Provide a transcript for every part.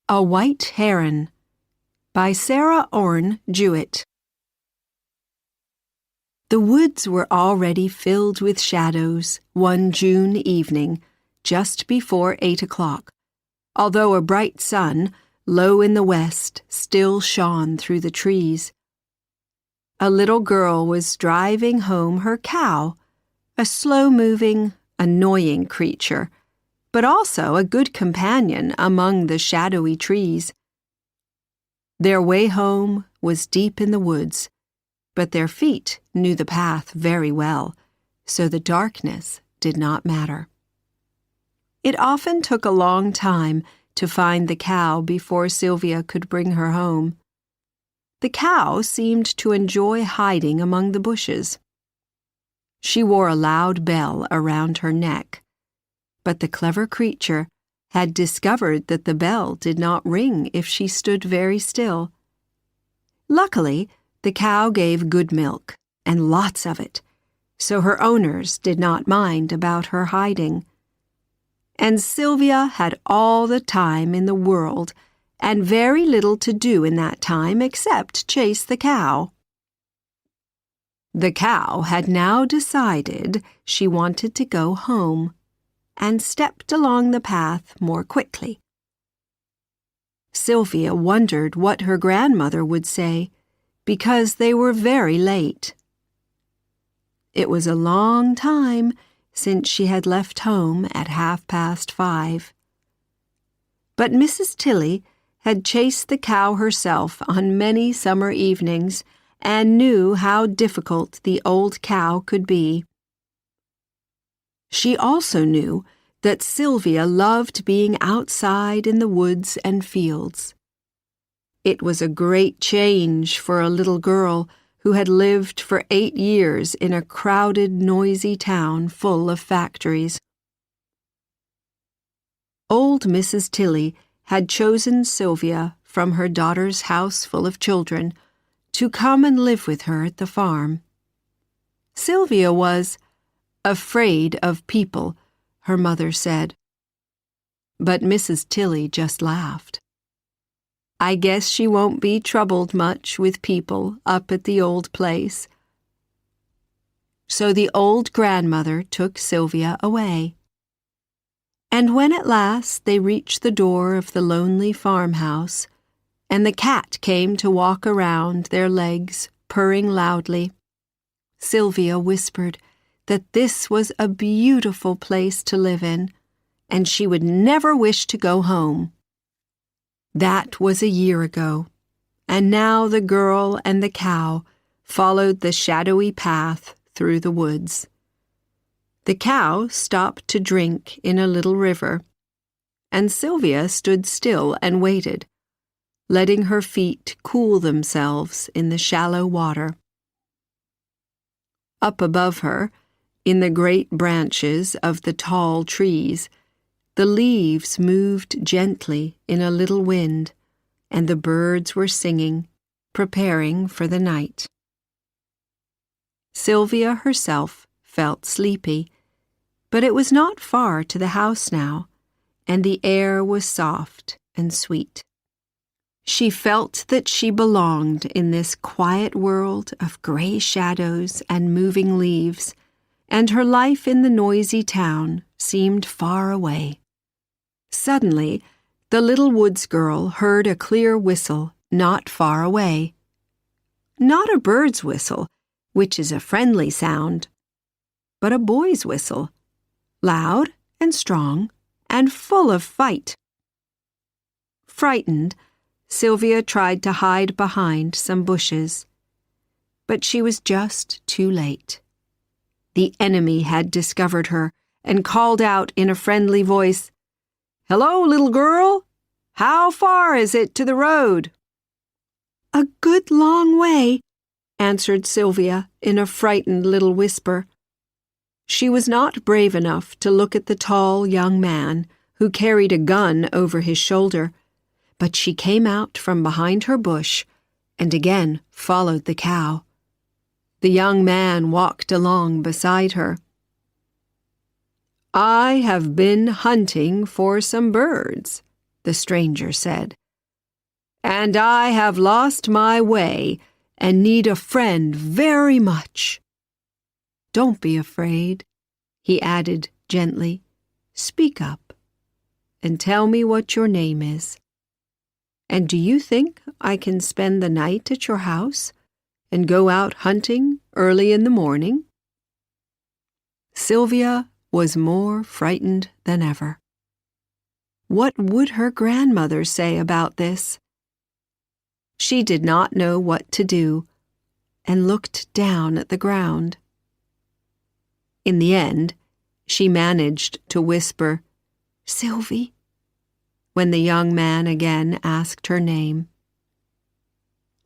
A White Heron by Sarah Orne Jewett. The woods were already filled with shadows one June evening, just before 8 o'clock, although a bright sun, low in the west, still shone through the trees. A little girl was driving home her cow, a slow-moving, annoying creature, but also a good companion among the shadowy trees. Their way home was deep in the woods, but their feet knew the path very well, so the darkness did not matter. It often took a long time to find the cow before Sylvia could bring her home. The cow seemed to enjoy hiding among the bushes. She wore a loud bell around her neck, but the clever creature had discovered that the bell did not ring if she stood very still. Luckily, the cow gave good milk, and lots of it, so her owners did not mind about her hiding. And Sylvia had all the time in the world, and very little to do in that time except chase the cow. The cow had now decided she wanted to go home, and stepped along the path more quickly. Sylvia wondered what her grandmother would say, because they were very late. It was a long time since she had left home at 5:30. But Mrs. Tilly had chased the cow herself on many summer evenings and knew how difficult the old cow could be. She also knew that Sylvia loved being outside in the woods and fields. It was a great change for a little girl who had lived for 8 years in a crowded, noisy town full of factories. Old Mrs. Tilly had chosen Sylvia from her daughter's house full of children to come and live with her at the farm. Sylvia was afraid of people, her mother said. But Mrs. Tilly just laughed. I guess she won't be troubled much with people up at the old place. So the old grandmother took Sylvia away. And when at last they reached the door of the lonely farmhouse, and the cat came to walk around their legs, purring loudly, Sylvia whispered that this was a beautiful place to live in, and she would never wish to go home. That was a year ago, and now the girl and the cow followed the shadowy path through the woods. The cow stopped to drink in a little river, and Sylvia stood still and waited, letting her feet cool themselves in the shallow water. Up above her, in the great branches of the tall trees, the leaves moved gently in a little wind, and the birds were singing, preparing for the night. Sylvia herself felt sleepy, but it was not far to the house now, and the air was soft and sweet. She felt that she belonged in this quiet world of gray shadows and moving leaves, and her life in the noisy town seemed far away. Suddenly, the little woods girl heard a clear whistle not far away. Not a bird's whistle, which is a friendly sound, but a boy's whistle, loud and strong and full of fight. Frightened, Sylvia tried to hide behind some bushes, but she was just too late. The enemy had discovered her and called out in a friendly voice, "Hello, little girl. How far is it to the road?" "A good long way," answered Sylvia in a frightened little whisper. She was not brave enough to look at the tall young man who carried a gun over his shoulder, but she came out from behind her bush and again followed the cow. The young man walked along beside her. "I have been hunting for some birds," the stranger said, "and I have lost my way and need a friend very much." "Don't be afraid," he added gently. "Speak up and tell me what your name is. And do you think I can spend the night at your house and go out hunting early in the morning?" Sylvia was more frightened than ever. What would her grandmother say about this? She did not know what to do and looked down at the ground. In the end, she managed to whisper, "Sylvie," when the young man again asked her name.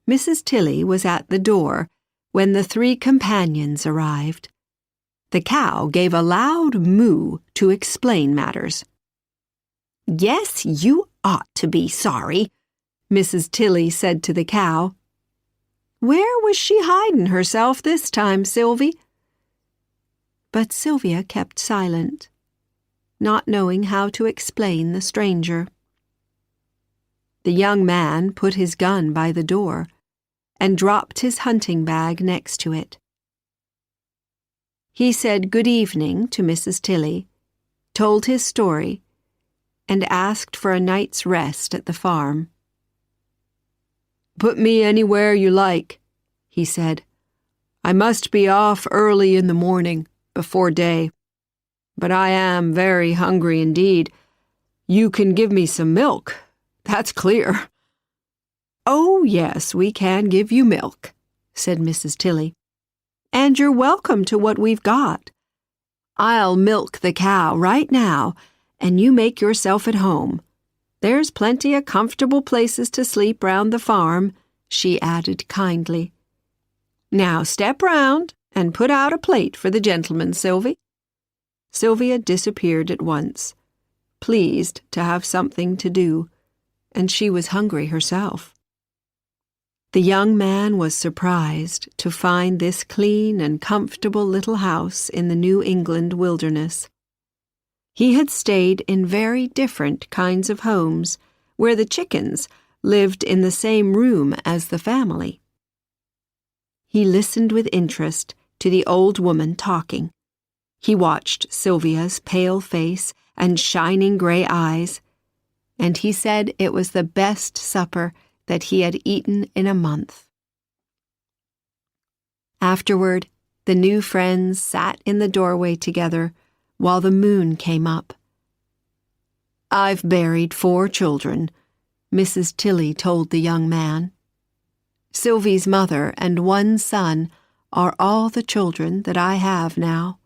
Mrs. Tilly was at the door when the three companions arrived. The cow gave a loud moo to explain matters. "Yes, you ought to be sorry," Mrs. Tilly said to the cow. "Where was she hiding herself this time, Sylvie?" But Sylvia kept silent, not knowing how to explain the stranger. The young man put his gun by the door and dropped his hunting bag next to it. He said good evening to Mrs. Tilly, told his story, and asked for a night's rest at the farm. "Put me anywhere you like," he said. "I must be off early in the morning, before day. But I am very hungry indeed. You can give me some milk, that's clear." "Oh, yes, we can give you milk," said Mrs. Tilly. "And you're welcome to what we've got. I'll milk the cow right now, and you make yourself at home. There's plenty of comfortable places to sleep round the farm," she added kindly. "Now step round and put out a plate for the gentleman, Sylvie." Sylvia disappeared at once, pleased to have something to do, and she was hungry herself. The young man was surprised to find this clean and comfortable little house in the New England wilderness. He had stayed in very different kinds of homes where the chickens lived in the same room as the family. He listened with interest to the old woman talking. He watched Sylvia's pale face and shining gray eyes, and he said it was the best supper that he had eaten in a month. Afterward, the new friends sat in the doorway together while the moon came up. "I've buried 4 children," Mrs. Tilly told the young man. "Sylvie's mother and 1 son are all the children that I have now.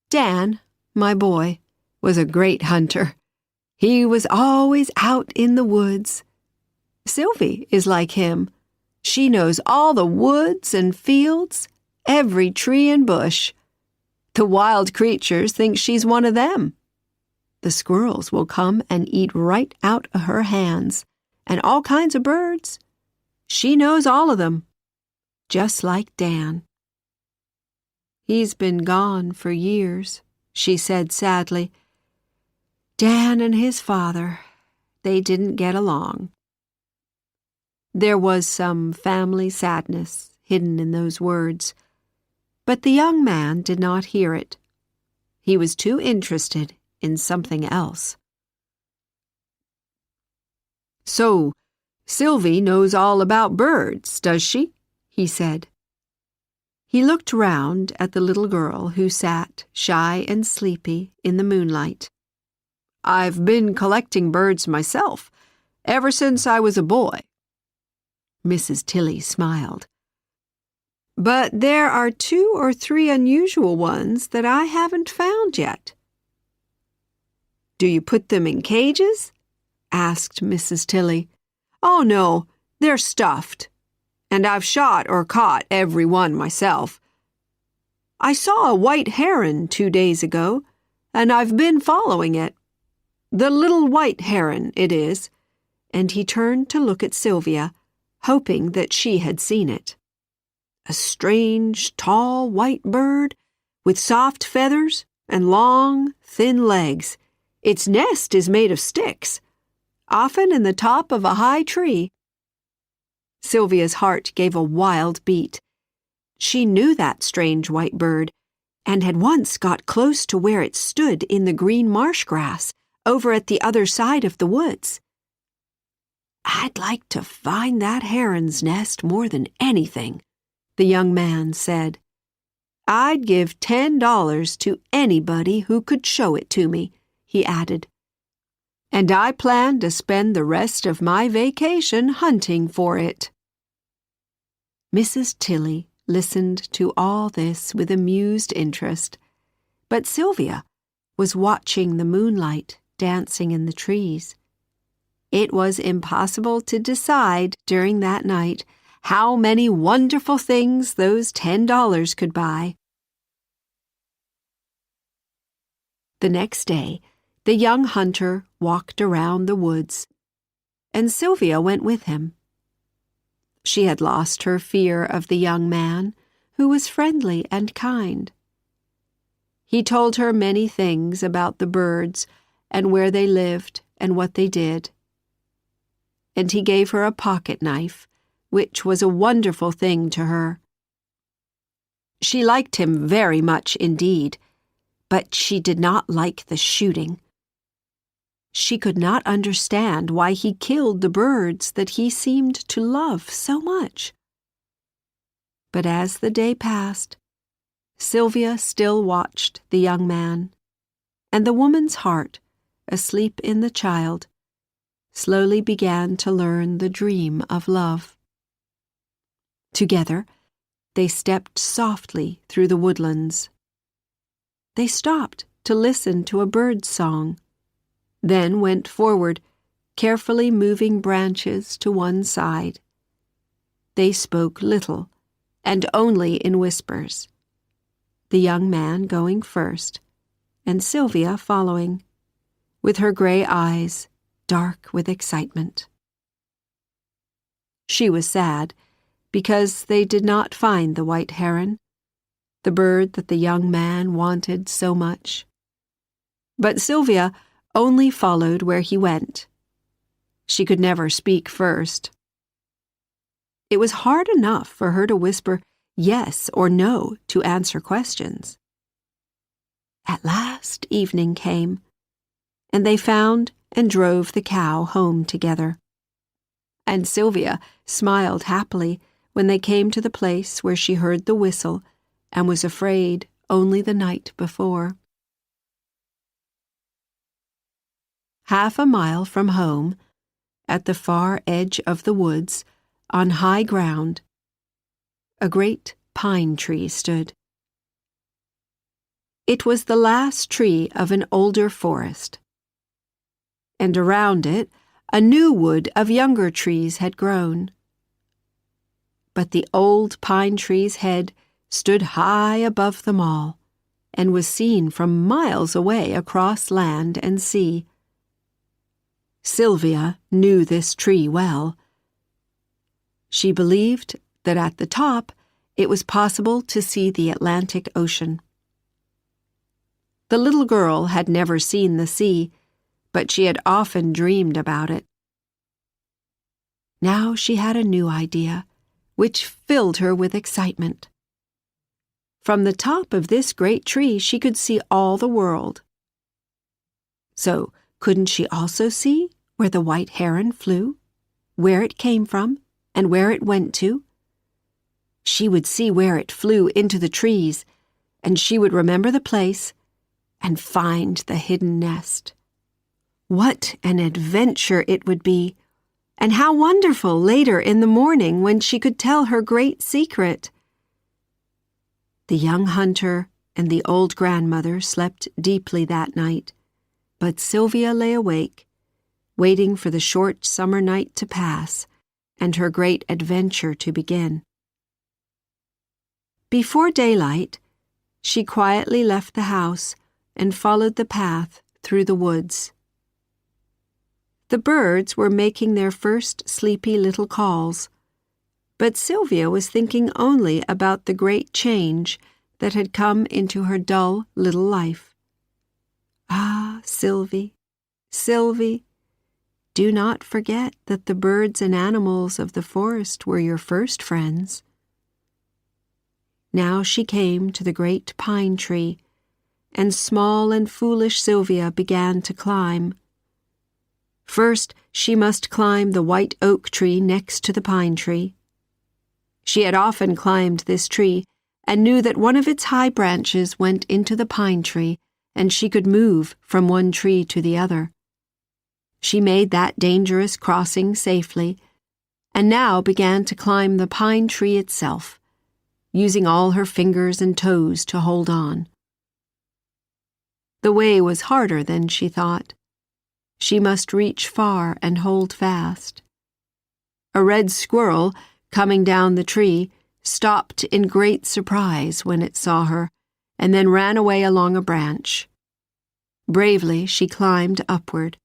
Dan, my boy, was a great hunter. He was always out in the woods. Sylvie is like him. She knows all the woods and fields, every tree and bush. The wild creatures think she's one of them. The squirrels will come and eat right out of her hands, and all kinds of birds. She knows all of them, just like Dan." "He's been gone for years," she said sadly. "Dan and his father, they didn't get along." There was some family sadness hidden in those words, but the young man did not hear it. He was too interested in something else. "So, Sylvie knows all about birds, does she?" he said. He looked round at the little girl who sat, shy and sleepy, in the moonlight. "I've been collecting birds myself, ever since I was a boy." Mrs. Tilly smiled. "But there are 2 or 3 unusual ones that I haven't found yet." "Do you put them in cages?" asked Mrs. Tilly. "Oh, no, they're stuffed, and I've shot or caught every one myself. I saw a white heron 2 days ago, and I've been following it. The little white heron it is," and he turned to look at Sylvia, hoping that she had seen it. "A strange, tall, white bird with soft feathers and long, thin legs. Its nest is made of sticks. often in the top of a high tree." Sylvia's heart gave a wild beat. She knew that strange white bird, and had once got close to where it stood in the green marsh grass over at the other side of the woods. "I'd like to find that heron's nest more than anything," the young man said. "I'd give $10 to anybody who could show it to me," he added. "And I plan to spend the rest of my vacation hunting for it." Mrs. Tilly listened to all this with amused interest, but Sylvia was watching the moonlight dancing in the trees. It was impossible to decide during that night how many wonderful things those $10 could buy. The next day, the young hunter walked around the woods, and Sylvia went with him. She had lost her fear of the young man, who was friendly and kind. He told her many things about the birds and where they lived and what they did. And he gave her a pocket knife, which was a wonderful thing to her. She liked him very much indeed, but she did not like the shooting. She could not understand why he killed the birds that he seemed to love so much. But as the day passed, Sylvia still watched the young man, and the woman's heart, asleep in the child, slowly began to learn the dream of love. Together, they stepped softly through the woodlands. They stopped to listen to a bird's song, then went forward, carefully moving branches to one side. They spoke little, and only in whispers, the young man going first, and Sylvia following, with her gray eyes dark with excitement. She was sad because they did not find the white heron, the bird that the young man wanted so much. But Sylvia only followed where he went. She could never speak first. It was hard enough for her to whisper yes or no to answer questions. At last evening came, and they found and drove the cow home together. And Sylvia smiled happily when they came to the place where she heard the whistle and was afraid only the night before. Half a mile from home, at the far edge of the woods, on high ground, a great pine tree stood. It was the last tree of an older forest, and around it a new wood of younger trees had grown. But the old pine tree's head stood high above them all, and was seen from miles away across land and sea. Sylvia knew this tree well. She believed that at the top it was possible to see the Atlantic Ocean. The little girl had never seen the sea, but she had often dreamed about it. Now she had a new idea, which filled her with excitement. From the top of this great tree she could see all the world. So, couldn't she also see where the white heron flew, where it came from, and where it went to? She would see where it flew into the trees, and she would remember the place and find the hidden nest. What an adventure it would be, and how wonderful later in the morning when she could tell her great secret. The young hunter and the old grandmother slept deeply that night, but Sylvia lay awake, waiting for the short summer night to pass and her great adventure to begin. Before daylight, she quietly left the house and followed the path through the woods. The birds were making their first sleepy little calls, but Sylvia was thinking only about the great change that had come into her dull little life. Ah, Sylvie, Sylvie, do not forget that the birds and animals of the forest were your first friends. Now she came to the great pine tree, and small and foolish Sylvia began to climb. First, she must climb the white oak tree next to the pine tree. She had often climbed this tree and knew that one of its high branches went into the pine tree, and she could move from one tree to the other. She made that dangerous crossing safely, and now began to climb the pine tree itself, using all her fingers and toes to hold on. The way was harder than she thought. She must reach far and hold fast. A red squirrel, coming down the tree, stopped in great surprise when it saw her, and then ran away along a branch. Bravely she climbed upward.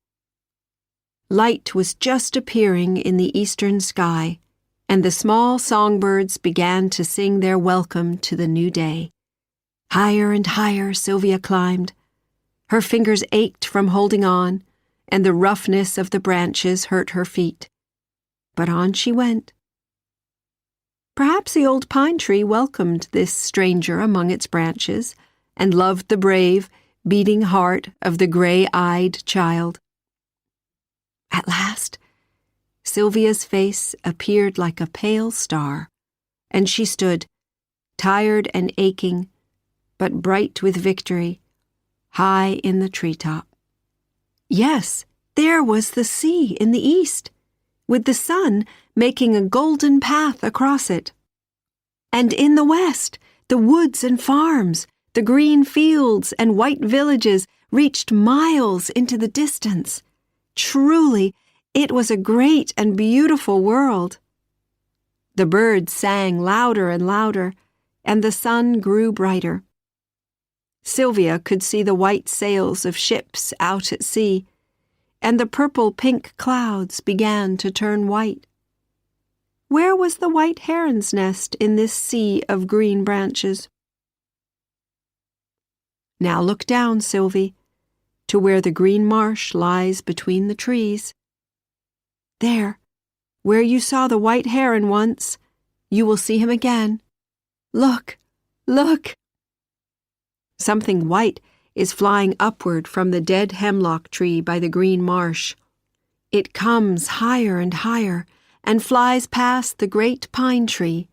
Light was just appearing in the eastern sky, and the small songbirds began to sing their welcome to the new day. Higher and higher Sylvia climbed. Her fingers ached from holding on, and the roughness of the branches hurt her feet. But on she went. Perhaps the old pine tree welcomed this stranger among its branches, and loved the brave, beating heart of the gray-eyed child. At last, Sylvia's face appeared like a pale star, and she stood, tired and aching, but bright with victory, high in the treetop. Yes, there was the sea in the east, with the sun making a golden path across it. And in the west, the woods and farms, the green fields and white villages reached miles into the distance. Truly, it was a great and beautiful world. The birds sang louder and louder, and the sun grew brighter. Sylvia could see the white sails of ships out at sea, and the purple-pink clouds began to turn white. Where was the white heron's nest in this sea of green branches? Now look down, Sylvie, to where the green marsh lies between the trees. There, where you saw the white heron once, you will see him again. Look, look! Something white is flying upward from the dead hemlock tree by the green marsh. It comes higher and higher and flies past the great pine tree,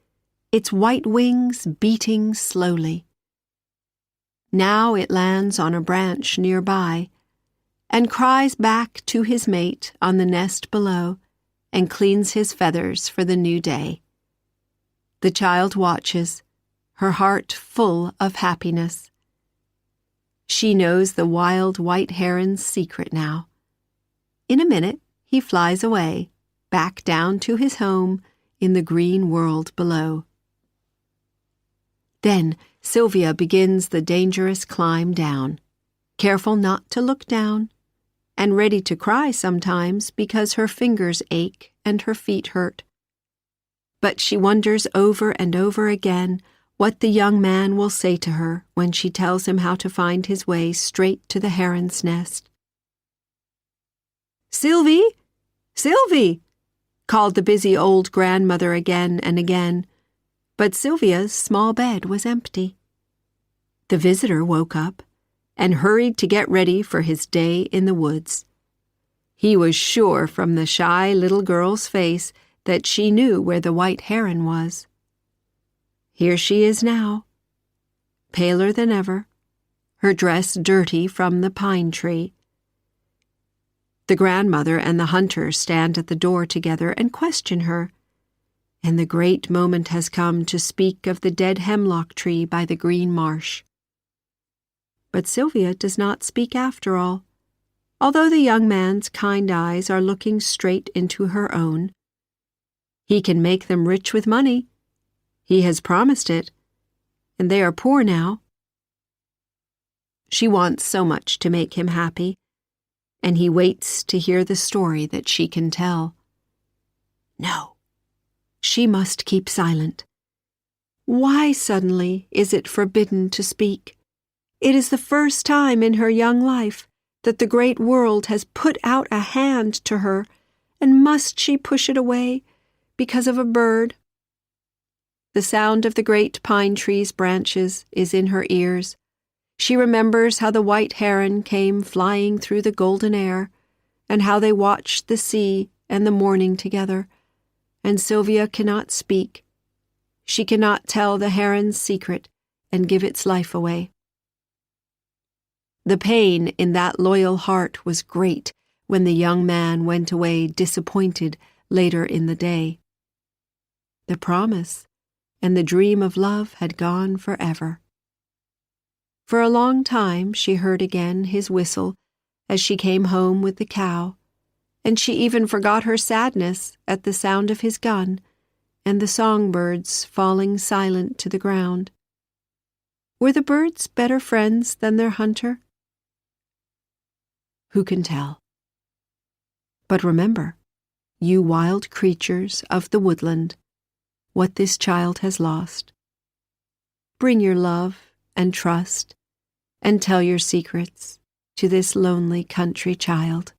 its white wings beating slowly. Now it lands on a branch nearby and cries back to his mate on the nest below and cleans his feathers for the new day. The child watches, her heart full of happiness. She knows the wild white heron's secret now. In a minute, he flies away, back down to his home in the green world below. Then Sylvia begins the dangerous climb down, careful not to look down, and ready to cry sometimes because her fingers ache and her feet hurt. But she wonders over and over again what the young man will say to her when she tells him how to find his way straight to the heron's nest. "Sylvie! Sylvie!" called the busy old grandmother again and again, but Sylvia's small bed was empty. The visitor woke up and hurried to get ready for his day in the woods. He was sure from the shy little girl's face that she knew where the white heron was. Here she is now, paler than ever, her dress dirty from the pine tree. The grandmother and the hunter stand at the door together and question her, and the great moment has come to speak of the dead hemlock tree by the green marsh. But Sylvia does not speak after all, although the young man's kind eyes are looking straight into her own. He can make them rich with money. He has promised it, and they are poor now. She wants so much to make him happy, and he waits to hear the story that she can tell. No, she must keep silent. Why suddenly is it forbidden to speak? It is the first time in her young life that the great world has put out a hand to her, and must she push it away because of a bird? The sound of the great pine tree's branches is in her ears. She remembers how the white heron came flying through the golden air, and how they watched the sea and the morning together, and Sylvia cannot speak. She cannot tell the heron's secret and give its life away. The pain in that loyal heart was great when the young man went away disappointed later in the day. The promise and the dream of love had gone forever. For a long time she heard again his whistle as she came home with the cow, and she even forgot her sadness at the sound of his gun and the songbirds falling silent to the ground. Were the birds better friends than their hunter? Who can tell? But remember, you wild creatures of the woodland, what this child has lost. Bring your love and trust and tell your secrets to this lonely country child.